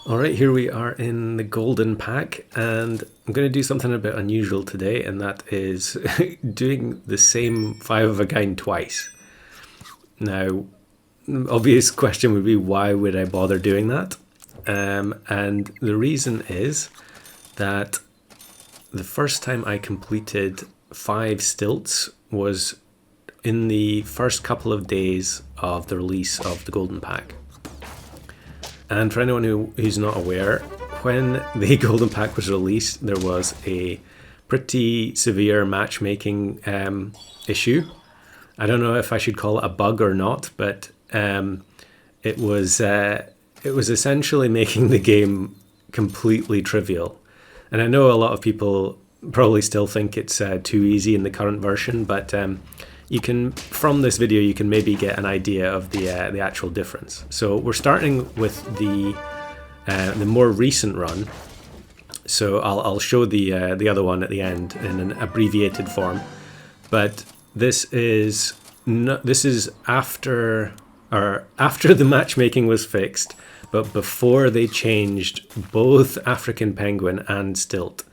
Alright, here we are in the golden pack, and I'm going to do something a bit unusual today, and that is doing the same 5 of a kind twice. Now, obvious question would be, why would I bother doing that? And the reason is that the first time I completed 5 stilts was in the first couple of days of the release of the golden pack. And for anyone who's not aware, when the golden pack was released, there was a pretty severe matchmaking issue. I don't know if I should call it a bug or not, but it was essentially making the game completely trivial. And I know a lot of people probably still think it's too easy in the current version, but you can, from this video, you can maybe get an idea of the actual difference. So we're starting with the more recent run. So I'll show the other one at the end in an abbreviated form. But this is after the matchmaking was fixed, but before they changed both African penguin and stilt.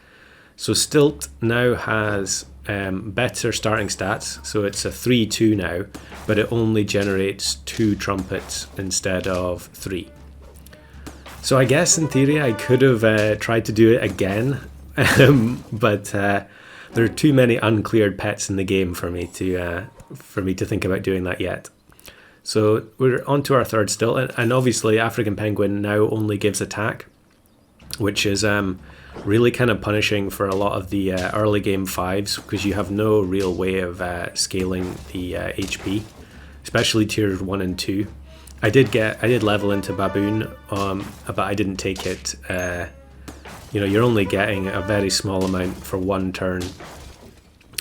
So stilt now has better starting stats, so it's a 3-2 now, but it only generates 2 trumpets instead of 3. So I guess in theory I could have tried to do it again, but there are too many uncleared pets in the game for me to think about doing that yet. So we're on to our third stilt, and obviously African penguin now only gives attack, which is really kind of punishing for a lot of the early game 5s, because you have no real way of scaling the HP, especially tiers 1 and 2. I did level into baboon, but I didn't take it. You're only getting a very small amount for 1 turn.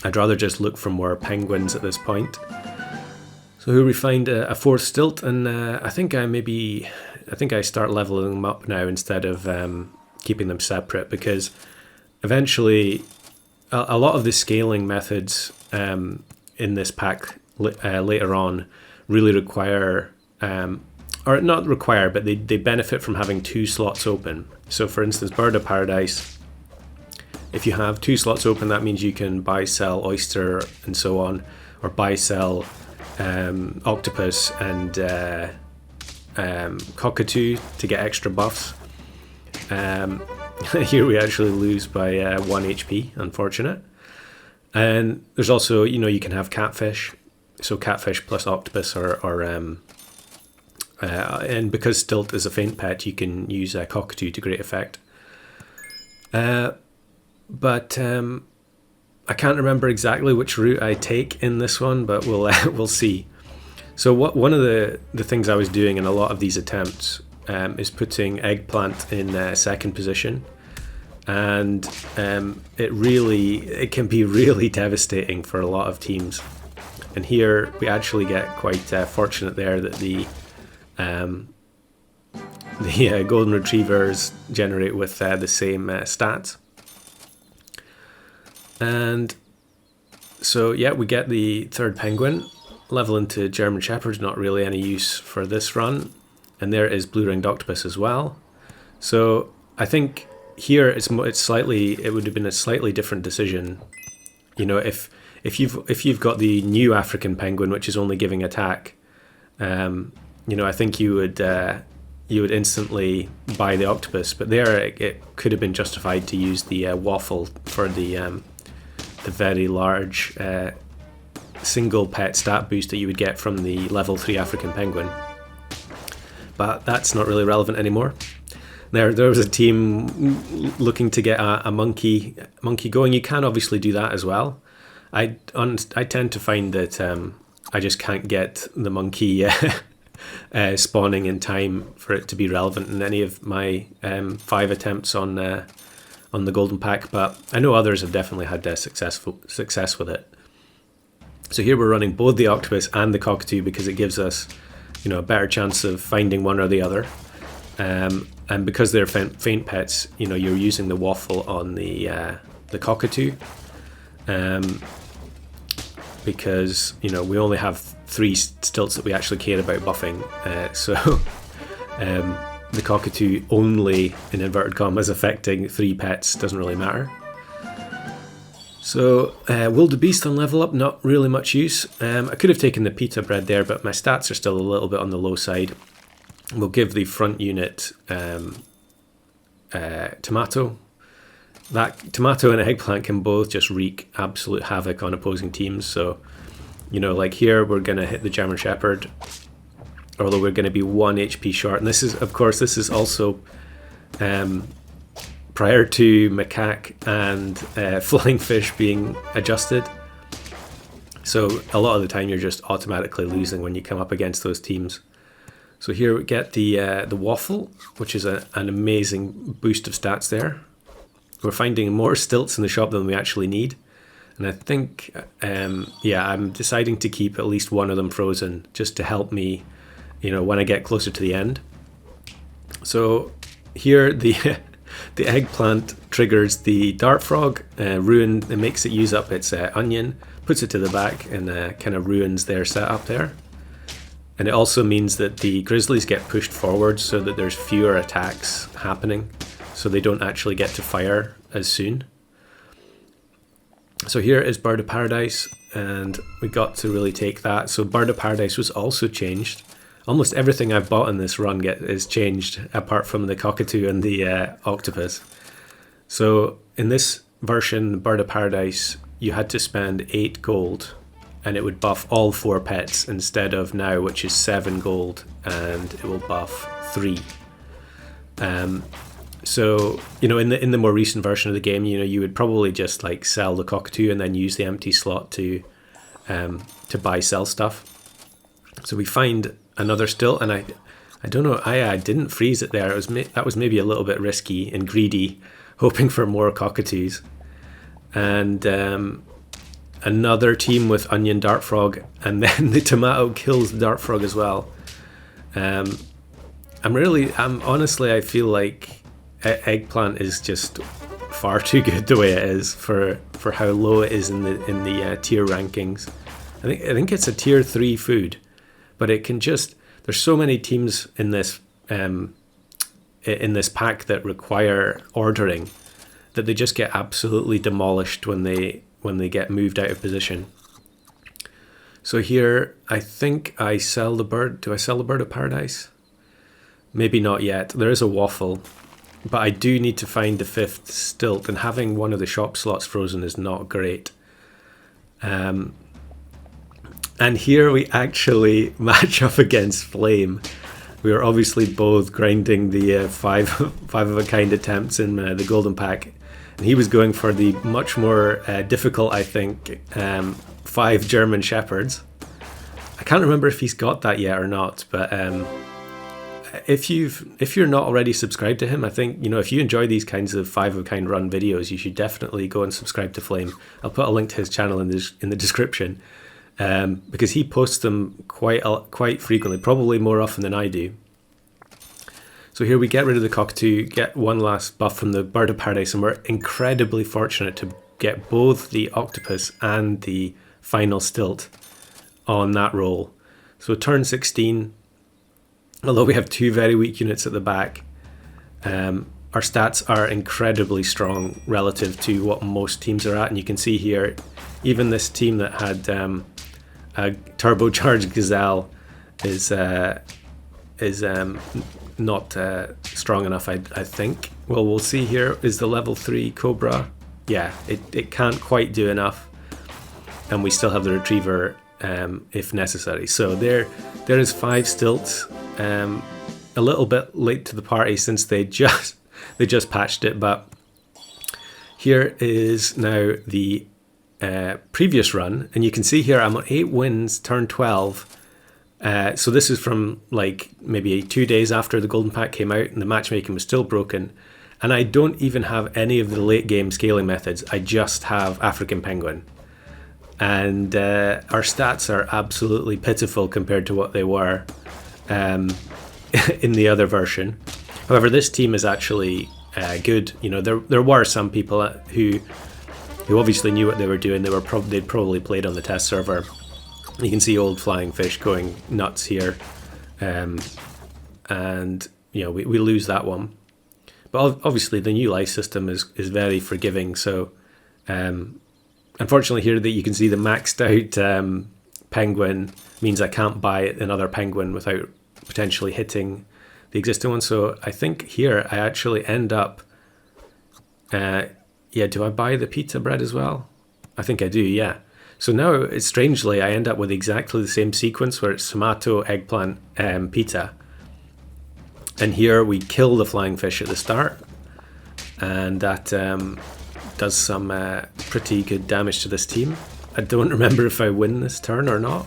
I'd rather just look for more penguins at this point. So here we find a 4th stilt, and I think I start leveling them up now instead of keeping them separate, because eventually a lot of the scaling methods in this pack later on really require, or not require, but they benefit from having 2 slots open. So for instance, Bird of Paradise, if you have 2 slots open, that means you can buy, sell oyster and so on, or buy, sell octopus and cockatoo to get extra buffs. Here we actually lose by 1 HP, unfortunate. And there's also, you can have catfish, so catfish plus octopus, and because stilt is a feint pet, you can use cockatoo to great effect. But I can't remember exactly which route I take in this one, but we'll see. So one of the things I was doing in a lot of these attempts is putting eggplant in second position, and it can be really devastating for a lot of teams. And here we actually get quite fortunate there that the golden retrievers generate with the same stats. And so yeah, we get the 3rd penguin. Level into German Shepherd's not really any use for this run. And there is blue-ringed octopus as well. So I think here it would have been a slightly different decision. If you've got the new African penguin, which is only giving attack, I think you would instantly buy the octopus. But there it could have been justified to use the waffle for the very large single pet stat boost that you would get from the level 3 African penguin. But that's not really relevant anymore. There was a team looking to get a monkey going. You can obviously do that as well. I tend to find that I just can't get the monkey spawning in time for it to be relevant in any of my 5 attempts on the golden pack. But I know others have definitely had success with it. So here we're running both the octopus and the cockatoo because it gives us a better chance of finding one or the other, and because they're feint pets, you're using the waffle on the cockatoo, because we only have 3 stilts that we actually care about buffing, so the cockatoo only, in inverted commas, affecting 3 pets doesn't really matter. So wildebeest on level up, not really much use. I could have taken the pita bread there, but my stats are still a little bit on the low side. We'll give the front unit tomato. That tomato and eggplant can both just wreak absolute havoc on opposing teams. So, you know, like here we're going to hit the German Shepherd, although we're going to be 1 HP short. And this is, of course, this is also prior to macaque and flying fish being adjusted. So a lot of the time you're just automatically losing when you come up against those teams. So here we get the waffle, which is an amazing boost of stats there. We're finding more stilts in the shop than we actually need. And I think, yeah, I'm deciding to keep at least one of them frozen just to help me, you know, when I get closer to the end. So here the the eggplant triggers the dart frog, it makes it use up its onion, puts it to the back, and kind of ruins their setup there. And it also means that the grizzlies get pushed forward so that there's fewer attacks happening, so they don't actually get to fire as soon. So here is Bird of Paradise, and we got to really take that. So Bird of Paradise was also changed. Almost everything I've bought in this run is changed, apart from the cockatoo and the octopus. So in this version, Bird of Paradise, you had to spend 8 gold, and it would buff all 4 pets instead of now, which is 7 gold, and it will buff 3. So, you know, in the more recent version of the game, you know, you would probably just like sell the cockatoo and then use the empty slot to sell stuff. So we find another stilt, and I don't know, I didn't freeze it there. That was maybe a little bit risky and greedy, hoping for more cockatoos. And another team with onion dart frog, and then the tomato kills the dart frog as well. Honestly, I feel like eggplant is just far too good the way it is for how low it is in the tier rankings. I think it's a tier 3 food, but it can just, there's so many teams in this pack that require ordering that they just get absolutely demolished when they get moved out of position. So here, I think I sell the bird. Do I sell the Bird of Paradise? Maybe not yet. There is a waffle, but I do need to find the 5th stilt, and having one of the shop slots frozen is not great. And here we actually match up against Flame. We are obviously both grinding the five of a kind attempts in the golden pack. And he was going for the much more difficult, I think, 5 German Shepherds. I can't remember if he's got that yet or not, but if you're not already subscribed to him, I think, you know, if you enjoy these kinds of 5 of a kind run videos, you should definitely go and subscribe to Flame. I'll put a link to his channel in the description, because he posts them quite frequently, probably more often than I do. So here we get rid of the cockatoo, get one last buff from the Bird of Paradise, and we're incredibly fortunate to get both the octopus and the final stilt on that roll. So turn 16, although we have 2 very weak units at the back, our stats are incredibly strong relative to what most teams are at. And you can see here, even this team that had a turbocharged gazelle is not strong enough, I think. Well, we'll see here. Is the level 3 Cobra? Yeah, it can't quite do enough, and we still have the retriever if necessary. So there is 5 stilts. A little bit late to the party since they just patched it, but here is now the previous run, and you can see here I'm on 8 wins, turn 12. So this is from like maybe 2 days after the golden pack came out, and the matchmaking was still broken, and I don't even have any of the late game scaling methods. I just have African penguin, and our stats are absolutely pitiful compared to what they were in the other version. However, this team is actually good. You know, there were some people who obviously knew what they were doing. They'd probably played on the test server. You can see old flying fish going nuts here, and we lose that one. But obviously the new life system is very forgiving. So unfortunately here that you can see the maxed out penguin means I can't buy another penguin without potentially hitting the existing one. So I think here I actually end up, do I buy the pita bread as well? I think I do, yeah. So now, strangely, I end up with exactly the same sequence where it's tomato, eggplant, pita. And here we kill the flying fish at the start. And that does some pretty good damage to this team. I don't remember if I win this turn or not.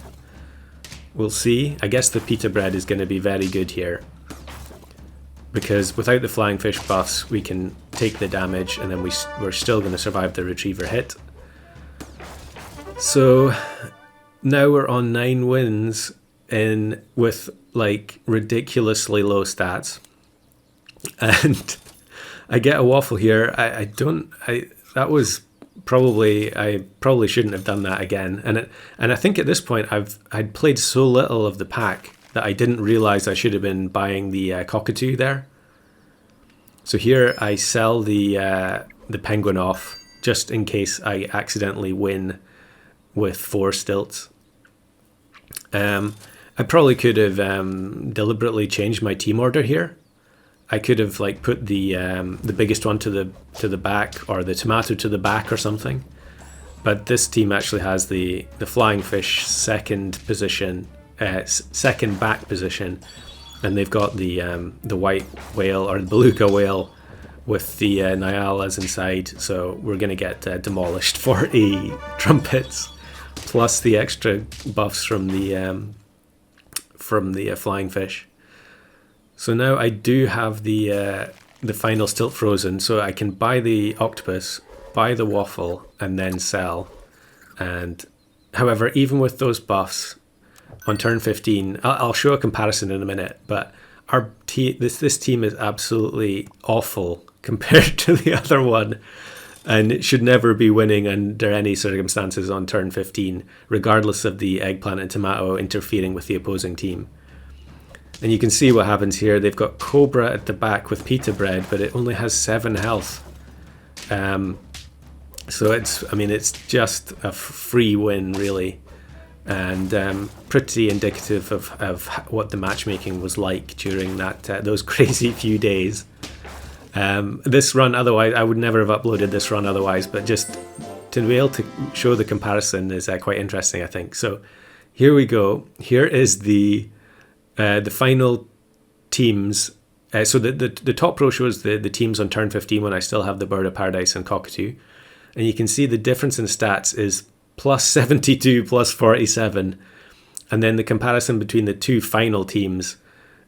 We'll see. I guess the pita bread is going to be very good here, because without the flying fish buffs, we can take the damage, and then we're still going to survive the retriever hit. So now we're on 9 wins with like ridiculously low stats, and I get a waffle here. I probably shouldn't have done that again. And I think at this point I'd played so little of the pack that I didn't realize I should have been buying the cockatoo there. So here I sell the penguin off just in case I accidentally win with 4 stilts. I probably could have deliberately changed my team order here. I could have like put the biggest one to the back, or the tomato to the back or something. But this team actually has the flying fish second position, second back position, and they've got the white whale or the beluga whale with the Nyalas inside. So we're going to get demolished for trumpets, plus the extra buffs from the flying fish. So now I do have the final stilt frozen, so I can buy the octopus, buy the waffle, and then sell. And however, even with those buffs on turn 15, I'll show a comparison in a minute, but this team is absolutely awful compared to the other one, and it should never be winning under any circumstances on turn 15, regardless of the eggplant and tomato interfering with the opposing team. And you can see what happens here. They've got Cobra at the back with pita bread, but it only has 7 health. So it's just a free win, really, and pretty indicative of what the matchmaking was like during those crazy few days. This run, otherwise, I would never have uploaded this run otherwise, but just to be able to show the comparison is quite interesting, I think. So here we go. Here is the final teams. So the top row shows the teams on turn 15 when I still have the Bird of Paradise and Cockatoo. And you can see the difference in stats is plus 72, plus 47. And then the comparison between the two final teams,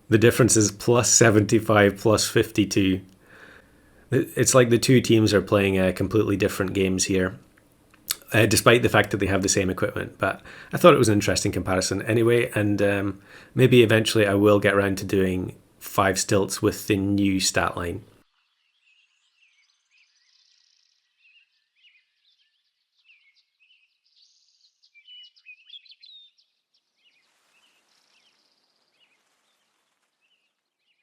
the difference is plus 75, plus 52. It's like the two teams are playing completely different games here, despite the fact that they have the same equipment. But I thought it was an interesting comparison anyway, and maybe eventually I will get around to doing 5 stilts with the new stat line.